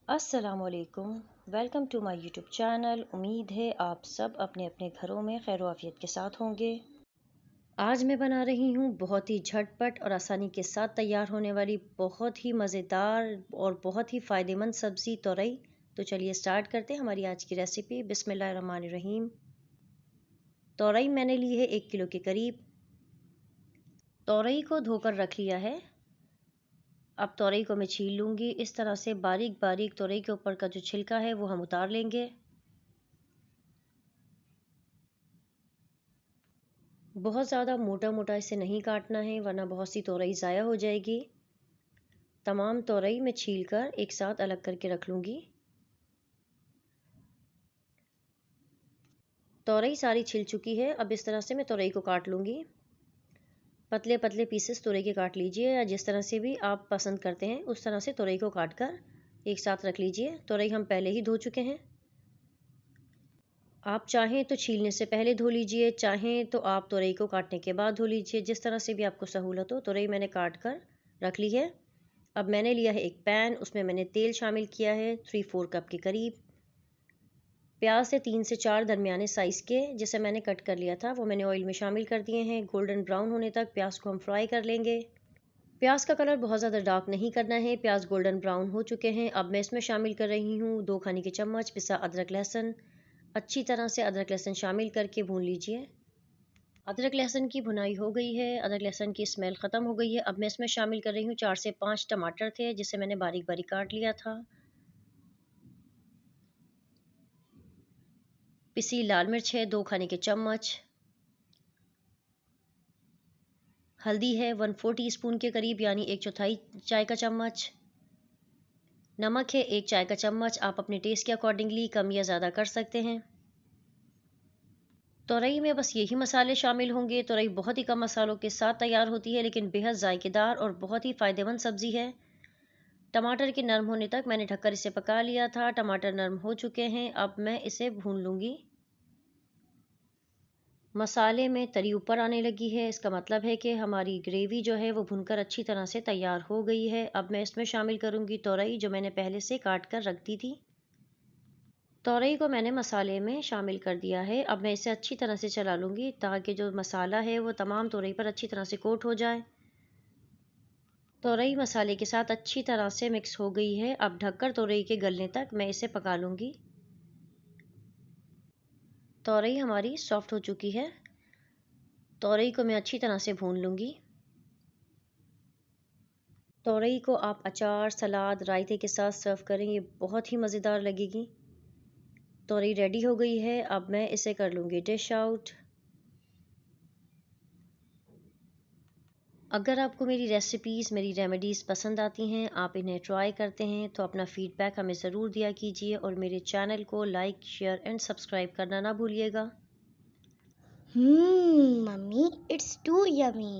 अस्सलामुअलैकुम। Welcome to my YouTube channel. उम्मीद है आप सब अपने अपने घरों में खैर आफियत के साथ होंगे। आज मैं बना रही हूँ बहुत ही झटपट और आसानी के साथ तैयार होने वाली बहुत ही मज़ेदार और बहुत ही फ़ायदेमंद सब्ज़ी तोरई। तो चलिए स्टार्ट करते हैं हमारी आज की रेसिपी। बिस्मिल्लाहिर्रहमानिर्रहीम। तोरई मैंने ली है 1 किलो के करीब। तोरई को धोकर रख लिया है। अब तोरई को मैं छील लूँगी। इस तरह से बारीक बारीक तोरई के ऊपर का जो छिलका है वो हम उतार लेंगे। बहुत ज़्यादा मोटा मोटा इसे नहीं काटना है वरना बहुत सी तोरई ज़ाया हो जाएगी। तमाम तोरई मैं छील कर एक साथ अलग करके रख लूँगी। तोरई सारी छिल चुकी है। अब इस तरह से मैं तोरई को काट लूँगी। पतले पतले पीसेस तोरई के काट लीजिए या जिस तरह से भी आप पसंद करते हैं उस तरह से तोरई को काट कर एक साथ रख लीजिए। तोरई हम पहले ही धो चुके हैं। आप चाहें तो छीलने से पहले धो लीजिए, चाहें तो आप तोरई को काटने के बाद धो लीजिए, जिस तरह से भी आपको सहूलत हो। तोरई मैंने काट कर रख ली है। अब मैंने लिया है एक पैन, उसमें मैंने तेल शामिल किया है 3-4 कप के करीब। प्याज से 3 से 4 दरमियाने साइज़ के जिसे मैंने कट कर लिया था वो मैंने ऑयल में शामिल कर दिए हैं। गोल्डन ब्राउन होने तक प्याज को हम फ्राई कर लेंगे। प्याज का कलर बहुत ज़्यादा डार्क नहीं करना है। प्याज गोल्डन ब्राउन हो चुके हैं। अब मैं इसमें शामिल कर रही हूँ 2 खाने के चम्मच पिसा अदरक लहसुन। अच्छी तरह से अदरक लहसुन शामिल करके भून लीजिए। अदरक लहसुन की भुनाई हो गई है। अदरक लहसुन की स्मेल ख़त्म हो गई है। अब मैं इसमें शामिल कर रही हूँ 4 से 5 टमाटर थे जिसे मैंने बारीक बारीक काट लिया था। पिसी लाल मिर्च है 2 खाने के चम्मच। हल्दी है 1/4 टीस्पून के करीब यानी 1/4 चाय का चम्मच। नमक है 1 चाय का चम्मच। आप अपने टेस्ट के अकॉर्डिंगली कम या ज़्यादा कर सकते हैं। तोरई में बस यही मसाले शामिल होंगे। तोरई बहुत ही कम मसालों के साथ तैयार होती है लेकिन बेहद जायकेदार और बहुत ही फ़ायदेमंद सब्ज़ी है। टमाटर के नरम होने तक मैंने ढककर इसे पका लिया था। टमाटर नरम हो चुके हैं। अब मैं इसे भून लूँगी। मसाले में तरी ऊपर आने लगी है। इसका मतलब है कि हमारी ग्रेवी जो है वो भुनकर अच्छी तरह से तैयार हो गई है। अब मैं इसमें शामिल करूँगी तोरई जो मैंने पहले से काट कर रख दी थी। तोरई को मैंने मसाले में शामिल कर दिया है। अब मैं इसे अच्छी तरह से चला लूँगी ताकि जो मसाला है वो तमाम तोरई पर अच्छी तरह से कोट हो जाए। तोरई मसाले के साथ अच्छी तरह से मिक्स हो गई है। अब ढककर तोरई के गलने तक मैं इसे पका लूँगी। तोरई हमारी सॉफ्ट हो चुकी है। तोरई को मैं अच्छी तरह से भून लूँगी। तोरई को आप अचार, सलाद, रायते के साथ सर्व करें, ये बहुत ही मज़ेदार लगेगी। तोरई रेडी हो गई है। अब मैं इसे कर लूँगी डिश आउट। अगर आपको मेरी रेसिपीज़, मेरी रेमेडीज़ पसंद आती हैं, आप इन्हें ट्राई करते हैं तो अपना फ़ीडबैक हमें ज़रूर दिया कीजिए और मेरे चैनल को लाइक, शेयर एंड सब्सक्राइब करना ना भूलिएगा। Mummy, it's too yummy.